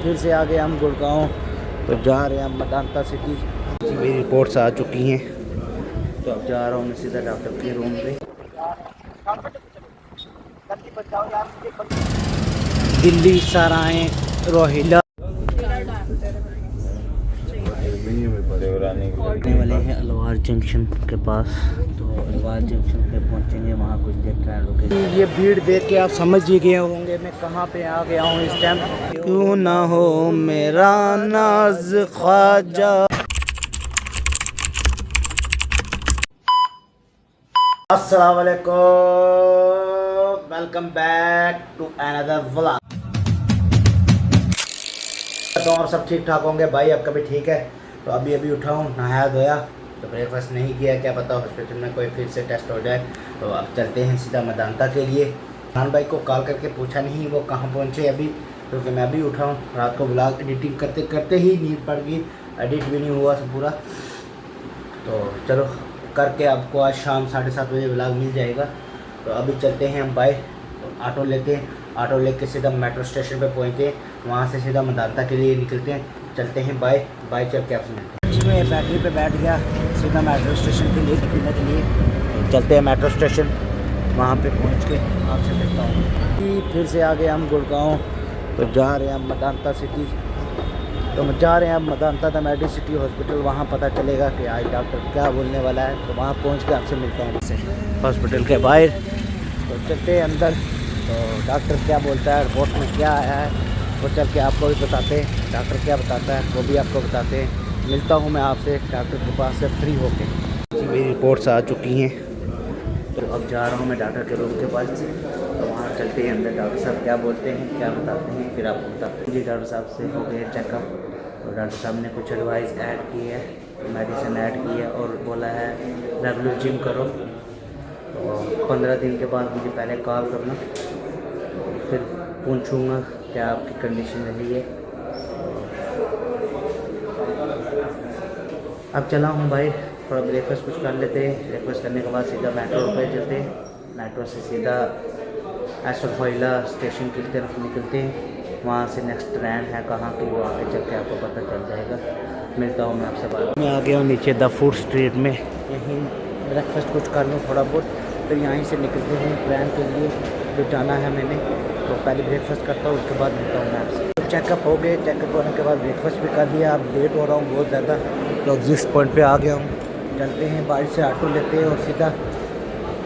फिर से आ गए हम गुड़गांव। तो जा रहे हैं हम मेदांता सिटी। मेरी रिपोर्ट्स आ चुकी हैं, तो अब जा रहा हूँ मैं सीधा डॉक्टर के रूम पे। दिल्ली सराय रोहिला आने वाले हैं अलवार जंक्शन के पास। तो अलवार जंक्शन पे पहुंचेंगे, वहाँ कुछ देर ट्रेन रुकेगी। ये भीड़ देख के आप समझ ही गए होंगे मैं कहाँ पे आ गया हूँ इस टाइम। क्यों ना हो मेरा नाज ख्वाजा। अस्सलाम वालेकुम, welcome back to another vlog. तो और सब ठीक ठाक होंगे भाई, आपका भी ठीक है। तो अभी उठा हूँ, नहाया धोया, तो ब्रेकफास्ट नहीं किया, क्या पता हॉस्पिटल में कोई फिर से टेस्ट हो जाए। तो अब चलते हैं सीधा मेदांता के लिए। खान भाई को कॉल करके पूछा नहीं वो कहाँ पहुँचे अभी, क्योंकि मैं अभी उठा हूँ। रात को व्लॉग एडिटिंग करते करते ही नींद पड़ गई, एडिट भी नहीं हुआ सब पूरा। तो चलो करके आपको आज शाम 7:30 बजे व्लॉग मिल जाएगा। तो अभी चलते हैं हम बाइक, ऑटो लेते हैं। ऑटो लेके सीधा मेट्रो स्टेशन पे पहुँचते हैं, वहाँ से सीधा मेदांता के लिए निकलते हैं। चलते हैं बाइक चल के आपसे मिलते हैं। मैं बैटरी पे बैठ गया, सीधा मेट्रो स्टेशन के लिए निकलने के लिए। चलते हैं मेट्रो स्टेशन, वहाँ पे पहुँच के आपसे मिलता हूँ। फिर से आ गए हम गुड़गांव। तो जा रहे हैं हम मेदांता सिटी। तो हम जा रहे हैं अब मेदांता द मेडिसिटी हॉस्पिटल, वहाँ पता चलेगा कि आज डॉक्टर क्या बोलने वाला है। तो वहाँ पहुँच के आपसे मिलता हूँ हॉस्पिटल के बाहर। तो चलते हैं अंदर, तो डॉक्टर क्या बोलता है, रिपोर्ट में क्या आया है वो चल के आपको भी बताते हैं। डॉक्टर क्या बताता है वो भी आपको बताते हैं। मिलता हूँ मैं आपसे डॉक्टर के पास से फ्री होके। मेरी रिपोर्ट्स आ चुकी हैं, तो अब जा रहा हूँ मैं डॉक्टर के रूम के पास। तो वहाँ चलते हैं अंदर, डॉक्टर साहब क्या बोलते हैं क्या बताते हैं फिर आपको बताते हैं। जी डॉक्टर साहब से हो गए चेकअप। तो डॉक्टर साहब ने कुछ एडवाइस ऐड की है, मेडिसिन ऐड की है और बोला है रेगुलर जिम करो। तो 15 दिन के बाद मुझे पहले कॉल करना, तो फिर पूछूँगा क्या आपकी कंडीशन रही है। अब चला हूँ भाई, थोड़ा ब्रेकफास्ट कुछ कर लेते हैं। ब्रेकफास्ट करने के बाद सीधा मेट्रो पे चलते हैं। मेट्रो से सीधा रोहिला स्टेशन की तरफ निकलते हैं। वहाँ से नेक्स्ट ट्रेन है कहाँ की, वो आगे चल के आपको पता चल जाएगा। मिलता हूँ मैं आपसे बाद। मैं आ गया हूँ नीचे द फूड स्ट्रीट में, यहीं ब्रेकफास्ट कुछ कर लूँ थोड़ा बहुत, फिर यहीं से निकलते हैं ट्रेन के लिए जो जाना है मैंने। तो पहले ब्रेकफास्ट करता हूँ, उसके बाद मिलता हूँ मैं आपसे। तो चेकअप हो गए, चेकअप होने के बाद ब्रेकफास्ट भी कर लिया। अब लेट हो रहा हूँ बहुत ज़्यादा, तो जिस पॉइंट पे आ गया हूँ। चलते हैं बाइक से, ऑटो लेते हैं और सीधा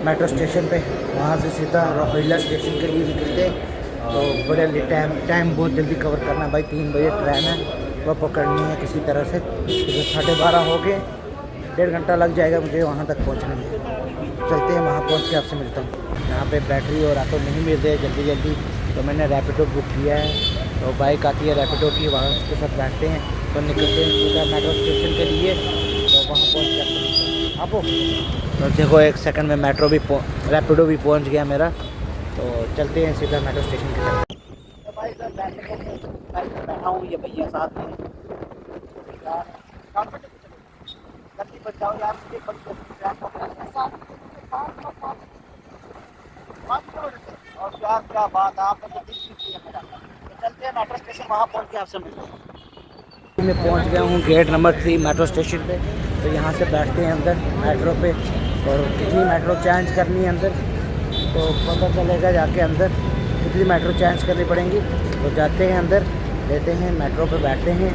मेट्रो स्टेशन पे, वहाँ से सीधा रोहिला स्टेशन के लिए निकलते हैं। तो बड़े टाइम बहुत जल्दी कवर करना है भाई, 3 बजे ट्रेन है, वह पकड़नी है किसी तरह से। तो 12:30 हो गए, 1.5 घंटा लग जाएगा मुझे वहाँ तक पहुँचने में। चलते हैं, वहाँ पहुँच के आपसे मिलता हूँ। यहाँ पे बैटरी और ऑटो नहीं मिल रहे जल्दी, तो मैंने रैपिडो बुक किया है। तो बाइक आती है रैपिडो की, वहाँ उसके साथ बैठते हैं, तो निकलते हैं सीधा मेट्रो स्टेशन के लिए। तो वहाँ पहुँच के आपसे मिलता हूँ। आपको तो देखो 1 सेकंड में मेट्रो भी रैपिडो भी पहुँच गया मेरा। तो चलते हैं सीधा मेट्रो स्टेशन की तरफ। तो भाई सर बैठा हूँ, ये भैया साथ में जल्दी बचाओ यार, मुझे और क्या बात, आपने तो दिल जीत लिया मेरा। तो चलते हैं मेट्रो स्टेशन, वहाँ पहुँच के आपसे मिलते हैं। मैं पहुँच गया हूँ गेट नंबर 3 मेट्रो स्टेशन पे। तो यहाँ से बैठते हैं अंदर मेट्रो पे, और कितनी मेट्रो चेंज करनी है अंदर तो पता चलेगा जाके अंदर कितनी मेट्रो चेंज करनी पड़ेंगी। तो जाते हैं अंदर, लेते हैं मेट्रो पे, बैठते हैं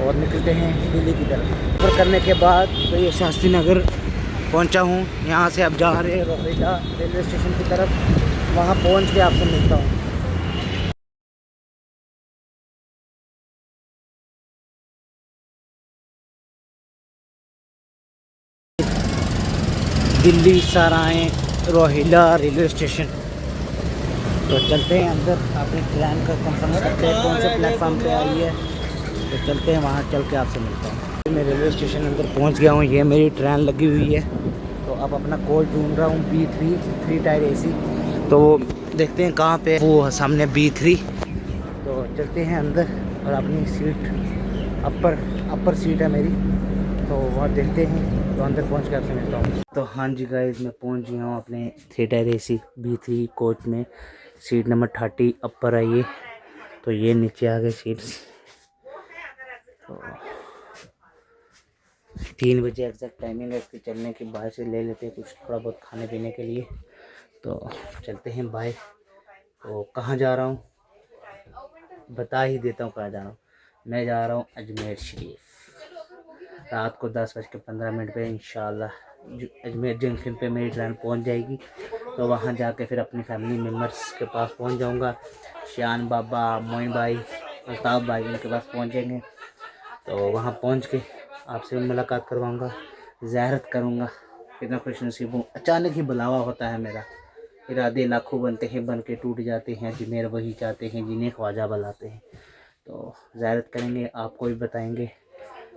और निकलते हैं दिल्ली की तरफ। सफ़र करने के बाद तो ये शास्त्री नगर पहुंचा हूँ। यहाँ से अब जा रहे हैं रोहिला रेलवे स्टेशन की तरफ, वहाँ पहुँच के आपसे मिलता हूँ। Delhi Sarai Rohilla railway station. तो चलते हैं अंदर, अपनी ट्रेन का कंफर्म करते हैं कौन से प्लेटफॉर्म पे आई है। तो चलते हैं, वहाँ चल के आपसे मिलता हूँ। मैं रेलवे स्टेशन अंदर पहुँच गया हूँ, ये मेरी ट्रेन लगी हुई है। तो अब अपना कोच ढूंढ रहा हूँ, B3 3 टायर AC। तो देखते हैं कहाँ पे, वो सामने B3। तो चलते हैं अंदर और अपनी सीट अपर सीट है मेरी, तो वहाँ देखते हैं। तो अंदर पहुँच के आपसे मिलता हूँ। तो हाँ जी गाइस, मैं पहुँच गया हूँ अपने 3 टायर AC B3 कोच में, सीट नंबर 30 अपर है ये। तो ये नीचे आ गए सीट्स, तो 3 बजे एग्जैक्ट टाइमिंग है इसके चलने की। बाहर से ले लेते हैं कुछ थोड़ा बहुत खाने पीने के लिए, तो चलते हैं बाहर। तो कहाँ जा रहा हूँ बता ही देता हूँ कहाँ जा रहा हूँ। मैं जा रहा हूँ अजमेर शरीफ। रात को 10:15 पे इंशाल्लाह अजमेर जंक्शन पे मेरी ट्रेन पहुँच जाएगी। तो वहाँ जाके फिर अपनी फैमिली मेम्बर्स के पास पहुँच जाऊँगा। शान बाबा, मोइन भाई, अल्ताफ़ भाई, उनके पास पहुँचेंगे। तो वहाँ पहुँच के आपसे मुलाकात करवाऊँगा, ज़ियारत करूँगा। कितना खुश नसीब हूँ, अचानक ही बुलावा होता है मेरा। इरादे लाखों बनते हैं, बन के टूट जाते हैं। अजमेर वही चाहते हैं जिन्हें ख्वाजा बुलाते हैं। तो ज़ियारत करेंगे, आपको भी बताएंगे।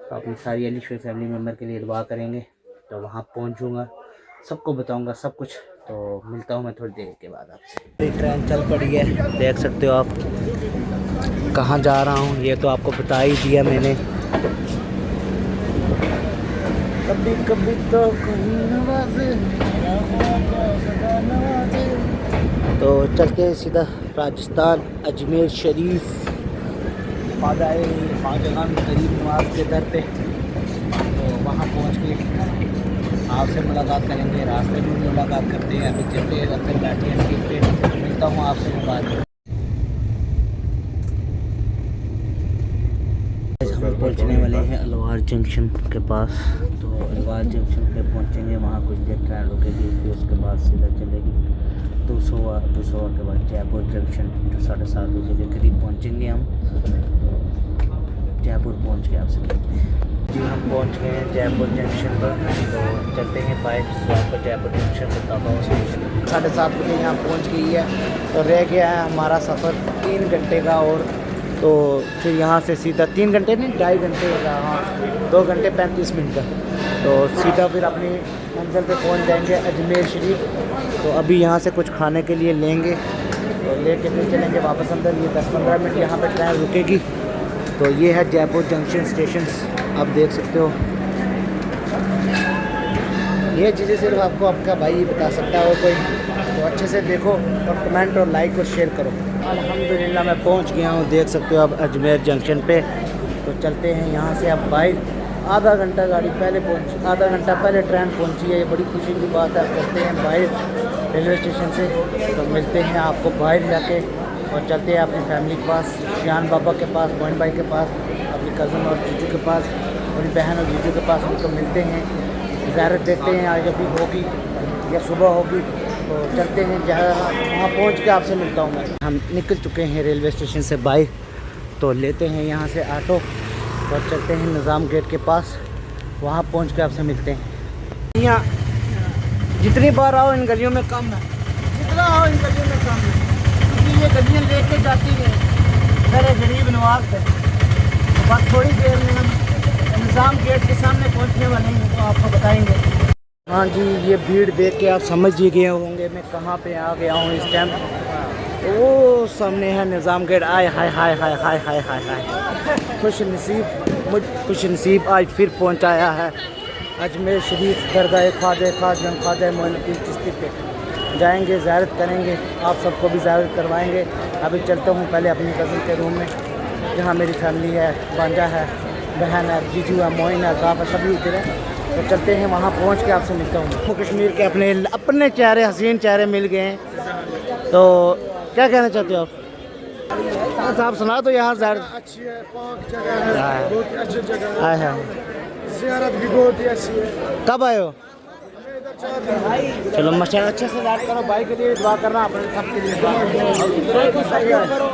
तो अपनी सारी अली शरीफ फैमिली मेम्बर के लिए दुआ करेंगे। तो वहाँ पहुँचूँगा, सबको बताऊँगा सब कुछ। तो मिलता हूँ मैं थोड़ी देर के बाद आपसे। ट्रेन चल पड़ी है, देख सकते हो आप। कहाँ जा रहा हूँ ये तो आपको बता ही दिया मैंने। कभी कभी तो कहीं नवाज़े, तो चलते हैं सीधा राजस्थान अजमेर शरीफ ख्वाजा गरीब नवाज के दर पे। तो वहाँ पहुँच के आपसे मुलाकात करेंगे। रास्ते में मुलाकात करते हैं। अभी चलते हैं, अंदर बैठे हैं सीट पे। मिलता हूँ आपसे बाद में। हम पहुँचने वाले हैं अलवार जंक्शन के पास। तो अलवार जंक्शन पे पहुँचेंगे, वहाँ कुछ देर ट्रेन रुकेगी, फिर उसके बाद सीधा चलेगी 200 के बाद जयपुर जंक्शन, जो 7:30 बजे के करीब पहुँचेंगे हम। तो जयपुर पहुँच के आपसे मिलते हैं। जी हम पहुँच गए हैं जयपुर जंक्शन पर। तो चलते हैं बाइक से आपको जयपुर जंक्शन बताता हूँ। स्टेशन 7:30 बजे यहाँ पहुँच गई है। तो रह गया है हमारा सफ़र 3 घंटे का। और तो फिर यहाँ से सीधा 3 घंटे नहीं, 2.5 घंटे का, हाँ 2 घंटे 35 मिनट का। तो सीधा फिर अपनी मंजिल पे पहुँच जाएंगे अजमेर शरीफ। तो अभी यहाँ से कुछ खाने के लिए लेंगे, तो लेके फिर चलेंगे वापस अंदर। ये 10-15 मिनट यहाँ पे ट्रेन रुकेगी। तो ये है जयपुर जंक्शन स्टेशन, आप देख सकते हो। ये चीज़ें सिर्फ आपको आपका भाई ही बता सकता है और कोई। तो अच्छे से देखो और कमेंट और लाइक और शेयर करो। अल्हम्दुलिल्लाह मैं पहुंच गया हूं, देख सकते हो अब अजमेर जंक्शन पे। तो चलते हैं यहाँ से अब बाइक। आधा घंटा गाड़ी पहले पहुंची, आधा घंटा पहले ट्रेन पहुंची है। ये बड़ी खुशी की बात है। चलते हैं बाहर रेलवे स्टेशन से। तो मिलते हैं आपको बाहर जाके और चलते हैं अपनी फैमिली के पास, शान बाबा के पास, मोइन भाई के पास, अपनी कज़न और जीजू के पास, अपनी बहन और जीजू के पास। उनको मिलते हैं, ज़ियारत देखते हैं आज अभी होगी या सुबह होगी। तो चलते हैं जहाँ वहाँ पहुँच के आपसे मिलता हूँ मैं। हम निकल चुके हैं रेलवे स्टेशन से बाहर। तो लेते हैं यहाँ से ऑटो और चलते हैं निज़ाम गेट के पास। वहाँ पहुँच के आपसे मिलते हैं। यहाँ जितनी बार आओ इन गलियों में कम है, जितना आओ इन गलियों में कम है, क्योंकि ये गलियाँ लेके जाती हैं मेरे गरीब नवाज पे। तो बस थोड़ी देर में हम निज़ाम गेट के सामने पहुँचने वाले हैं, तो आपको बताएंगे। हाँ जी, ये भीड़ देख के आप समझ ही गए होंगे मैं कहाँ पे आ गया हूँ इस टाइम। तो वो सामने है निज़ाम गेट। आय हाय हाय हाय हाय हाय हाय हाय, खुश नसीब आज फिर पहुँचाया है अजमेर शरीफ दरगाह ख्वाजा मोइनुद्दीन चिश्ती पे। जाएंगे, ज़ियारत करेंगे, आप सबको भी ज़ियारत करवाएंगे। अभी चलता हूँ पहले अपनी कज़न के रूम में, जहाँ मेरी फैमिली है, भांजा है, बहन है, जीजू है, मोइन है, अल्ताफ़ है, सभी इधर है। तो चलते हैं, वहाँ पहुँच के आपसे मिलता हूँ। जम्मू कश्मीर के अपने चेहरे, हसीन चेहरे मिल गए हैं। तो क्या कहना चाहते हो आप? साहब सुना तो यहाँ अच्छी है, पाक जगह है, बहुत ही अच्छी जगह है। है ज़ियारत भी बहुत ही अच्छी है। कब आए हो? चलो माशा अच्छे से ज़ियारत करो, भाई के लिए दुआ करना, अपने सब के लिए दुआ करो।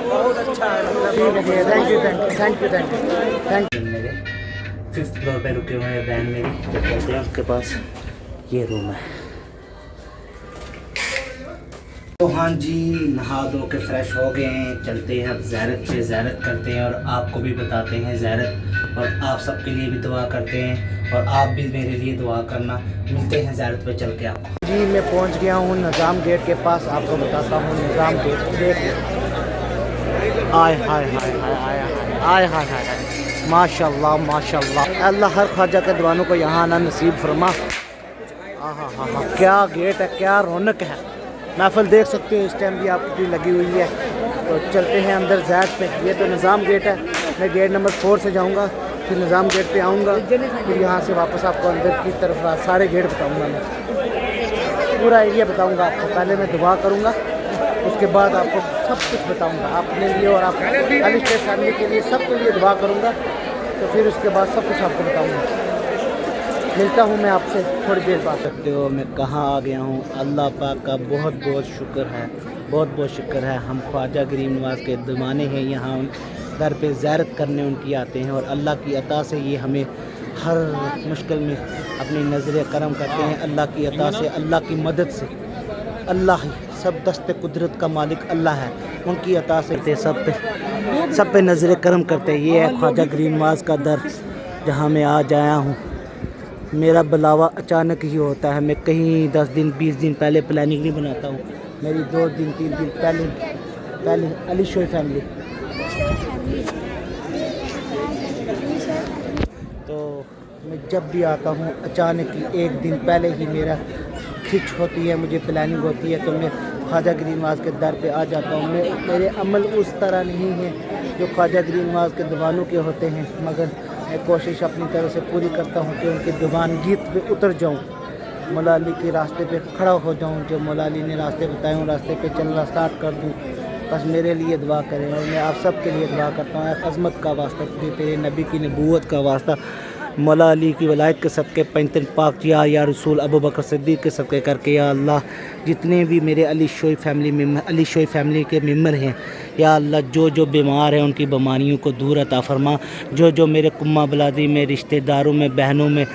बहुत अच्छा है, ठीक है, थैंक यू। मेरे 5th फ्लोर पे रुके हुए हैं बहन मेरी। तो चलते हैं उसके पास, ये रूम है। तो हाँ जी, नहा धो के फ्रेश हो गए हैं। चलते हैं अब ज़ियारत करते हैं और आपको भी बताते हैं ज़ियारत, और आप सबके लिए भी दुआ करते हैं और आप भी मेरे लिए दुआ करना। मिलते हैं ज़ियारत पे चल के आपको। जी मैं पहुंच गया हूँ निज़ाम गेट के पास, आपको बताता हूँ निज़ाम गेट। देख आय हाय हाय हाय हाय हाय हाय हाय, माशाल्लाह माशाल्लाह। अल्लाह हर ख्वाजा के दीवानों को यहाँ आना नसीब फरमा। हाँ, क्या गेट है, क्या रौनक है। महफिल देख सकते हो इस टाइम भी आपकी लगी हुई है। तो चलते हैं अंदर ज़ियारत पे। ये तो निज़ाम गेट है, मैं गेट नंबर 4 से जाऊंगा। फिर निज़ाम गेट पे आऊँगा, फिर यहाँ से वापस आपको अंदर की तरफ सारे गेट बताऊँगा, मैं पूरा एरिया बताऊँगा आपको। पहले मैं दुआ करूँगा, उसके बाद आपको सब कुछ बताऊँगा, अपने लिए और आप अली शेख फैमिली के लिए, सबके लिए दुआ करूँगा। तो फिर उसके बाद सब कुछ आपको बताऊँगा। मिलता हूँ मैं आपसे थोड़ी देर बाद। सकते हो मैं कहाँ आ गया हूँ। अल्लाह पाक का बहुत बहुत शुक्र है, बहुत बहुत शुक्र है। हम ख्वाजा गरीब नवाज़ के दीवाने हैं, यहाँ उन दर पे ज़ियारत करने उनकी आते हैं और अल्लाह की अता से ये हमें हर मुश्किल में अपनी नज़र करम करते हैं। अल्लाह की अता से, अल्लाह की मदद से, अल्लाह ही सब दस्त कुदरत का मालिक अल्लाह है, उनकी अता से सब पे नज़र करम करते हैं। ये है ख्वाजा गरीब नवाज़ का दर जहाँ मैं आज आया हूँ। मेरा बुलावा अचानक ही होता है, मैं कहीं 10 दिन 20 दिन पहले प्लानिंग नहीं बनाता हूँ। मेरी 2 दिन 3 दिन पहले अली शोई फैमिली, तो मैं जब भी आता हूँ अचानक ही 1 दिन पहले ही मेरा खिंच होती है, मुझे प्लानिंग होती है, तो मैं ख्वाजा गरीब नवाज़ के दर पे आ जाता हूँ। मेरे अमल उस तरह नहीं है जो ख्वाजा गरीब नवाज़ के दीवानों के होते हैं, मगर मैं कोशिश अपनी तरह से पूरी करता हूँ कि उनके दीवानगीत पे उतर जाऊँ, मौला अली के रास्ते पे खड़ा हो जाऊँ। जो मौला अली ने रास्ते बताए हूँ, रास्ते पे चलना स्टार्ट कर दूँ। बस मेरे लिए दुआ करें और मैं आप सब के लिए दुआ करता हूँ। अज़मत का वास्ता, तेरे नबी की नबूवत का वास्ता, मौला अली की वलायत के सदक़े, पैंतन पाक या रसूल अबू बकर सिद्दीक़ के सदक़े करके या अल्लाह, जितने भी मेरे अली शोई फैमिली के मेम्बर हैं, या अल्लाह जो जो बीमार हैं उनकी बीमारियों को दूर अता फरमा। जो जो मेरे कुम्मा बलादी में, रिश्तेदारों में, बहनों में,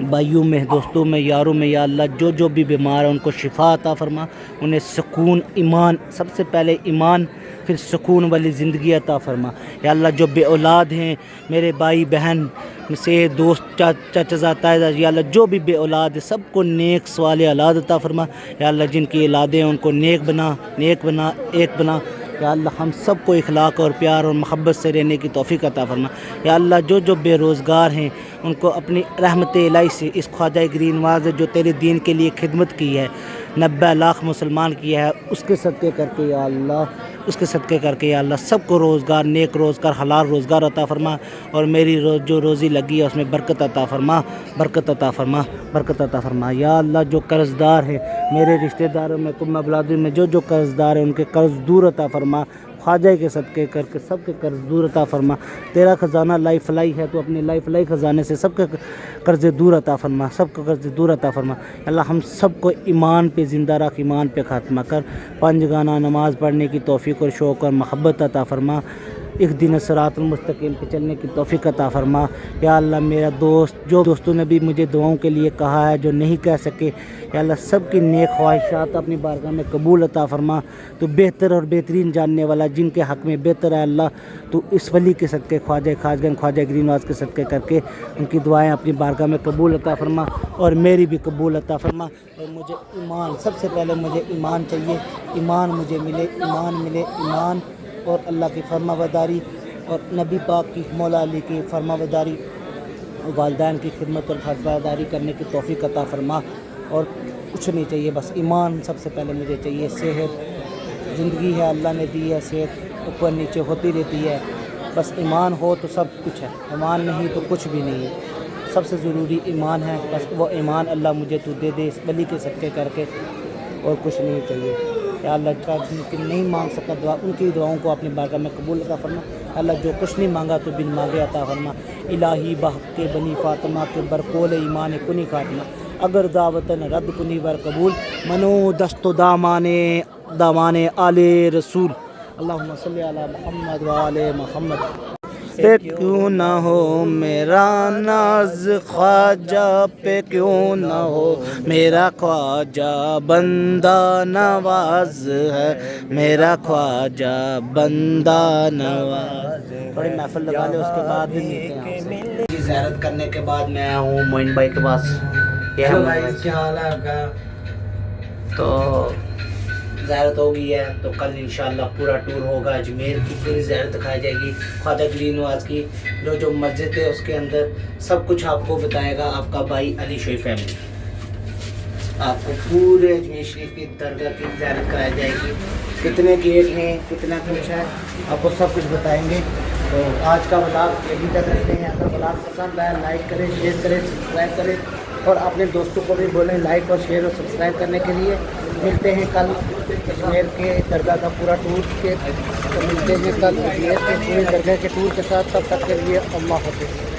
भाइयों में, दोस्तों में, यारों में, या अल्लाह जो जो भी बीमार है उनको शिफा अता फरमा, उन्हें सुकून, ईमान, सबसे पहले ईमान, फिर सुकून वाली ज़िंदगी अता फरमा। या अल्लाह जो बे औलाद हैं, मेरे भाई बहन से दोस्त, चाचा ताया, या अल्लाह जो भी बे औलाद है सबको नेक सवाल औलाद अता फरमा। या अल्लाह जिनकी औलादें हैं उनको नेक बना, एक बना। या अल्लाह हम सबको इखलाक और प्यार और मोहब्बत से रहने की तौफीक अता फरमा। या अल्लाह जो जो बेरोज़गार हैं उनको अपनी रहमत इलाही से, इस ख्वाजा गरीब नवाज़ जो तेरे दीन के लिए खिदमत की है, 90 लाख मुसलमान किया है, उसके सदक़े करके या अल्लाह, उसके सदक़े करके या अल्लाह सबको रोज़गार, नेक रोज़गार, हलाल रोज़गार अता फरमा। और मेरी जो रोज़ी लगी है उसमें बरकत अता फरमा, बरकत अता फरमा, बरकत अता फरमा। या अल्लाह जो कर्ज़दार है मेरे रिश्तेदारों में, कुम्मा बलादी में जो जो कर्ज़दार है उनके कर्ज़ दूर अता फरमा, ख्वाजा के सदक़े करके सबके कर्ज़ दूर अता फरमा। तेरा ख़जाना लाई फलाई है, तो अपने लाई फलाई ख़जाने से सबके कर्ज़ दूर अता फरमा, सबके कर्ज़ दूर अता फरमा। अल्लाह हम सबको ईमान पे ज़िंदा रख, ईमान पे ख़ात्मा कर, 5 गाना नमाज़ पढ़ने की तौफ़ीक़ और शौक़ और महब्बत अता फरमा। एक दिन सिरातुल मुस्तकीम पे चलने की तौफ़ीक़ अता फरमा। या अल्लाह मेरा दोस्त, जो दोस्तों ने भी मुझे दुआओं के लिए कहा है, जो नहीं कह सके, या अल्लाह सब की नेक ख्वाहिशात अपनी बारगाह में कबूल अता फरमा। तो बेहतर और बेहतरीन जानने वाला, जिनके हक़ में बेहतर है अल्लाह, तो इस वली के सदक़े, ख्वाजा खाजगन ख्वाजा गरीब नवाज़ के सदक़े करके उनकी दुआएँ अपनी बारगाह में कबूल अता फरमा और मेरी भी कबूल अता फरमा। और मुझे ईमान, सबसे पहले मुझे ईमान चाहिए, ईमान मुझे मिले, ईमान और अल्लाह की फरमाबरदारी और नबी पाक की, मौला अली की फरमाबरदारी, वालिदैन की खिदमत और फरमाबरदारी करने की तौफ़ीक़ अता फरमा। और कुछ नहीं चाहिए, बस ईमान सबसे पहले मुझे चाहिए। सेहत, ज़िंदगी है अल्लाह ने दी है, सेहत ऊपर नीचे होती रहती है, बस ईमान हो तो सब कुछ है, ईमान नहीं तो कुछ भी नहीं है। सबसे ज़रूरी ईमान है, बस वो ईमान अल्लाह मुझे तू दे दे इस वली के सदक़े करके, और कुछ नहीं चाहिए। या अल्लाह का जिनकी नहीं मांग सका दुआ, उनकी दुआओं को अपनी बारगाह में कबूल अता फरमा। अल्लाह जो कुछ नहीं मांगा तो बिन मांगे अता फरमा। इलाही बहक के बनी फ़ातिमा के बरकोल ईमान कुनी खातिमा, अगर दावतन रद्द कुनी बर कबूल, मनो दस्तो दामाने आले रसूल। अल्लाहुम्मा सल्ली अला मुहम्मद व आले मुहम्मद। पे क्यों ना हो मेरा नाज, ख्वाजा पे क्यों ना हो मेरा ख्वाजा, बंदा नवाज है मेरा ख्वाजा, बंदा नवाज। थोड़ी महफिल लगा ले, उसके बाद भी मिलते हैं। ज़ियारत करने के बाद मैं आया हूँ मोइन भाई के पास। क्या हाल है आपका? तो ज़ियारत हो गई है, तो कल इंशाअल्लाह पूरा टूर होगा, अजमेर की पूरी ज़ियारत दिखाई जाएगी, ख्वाजा गरीब नवाज़ की जो मस्जिद है उसके अंदर सब कुछ आपको बताएगा आपका भाई अली शोई फैमिली। आपको पूरे अजमेर शरीफ की दरगाह की ज़ियारत कराई जाएगी, कितने गेट हैं, कितना कुछ है, आपको सब कुछ बताएंगे। तो आज का व्लॉग यहीं तक रखते हैं। अगर व्लॉग पसंद आया लाइक करें, शेयर करें, सब्सक्राइब करें और अपने दोस्तों को भी बोलें लाइक और शेयर और सब्सक्राइब करने के लिए। मिलते हैं कल अजमेर के दरगाह का पूरा टूर के, तो मिलते हैं कल अजमेर के पूरे दरगाह के टूर के साथ। तब तक के लिए अल्लाह हाफ़िज़।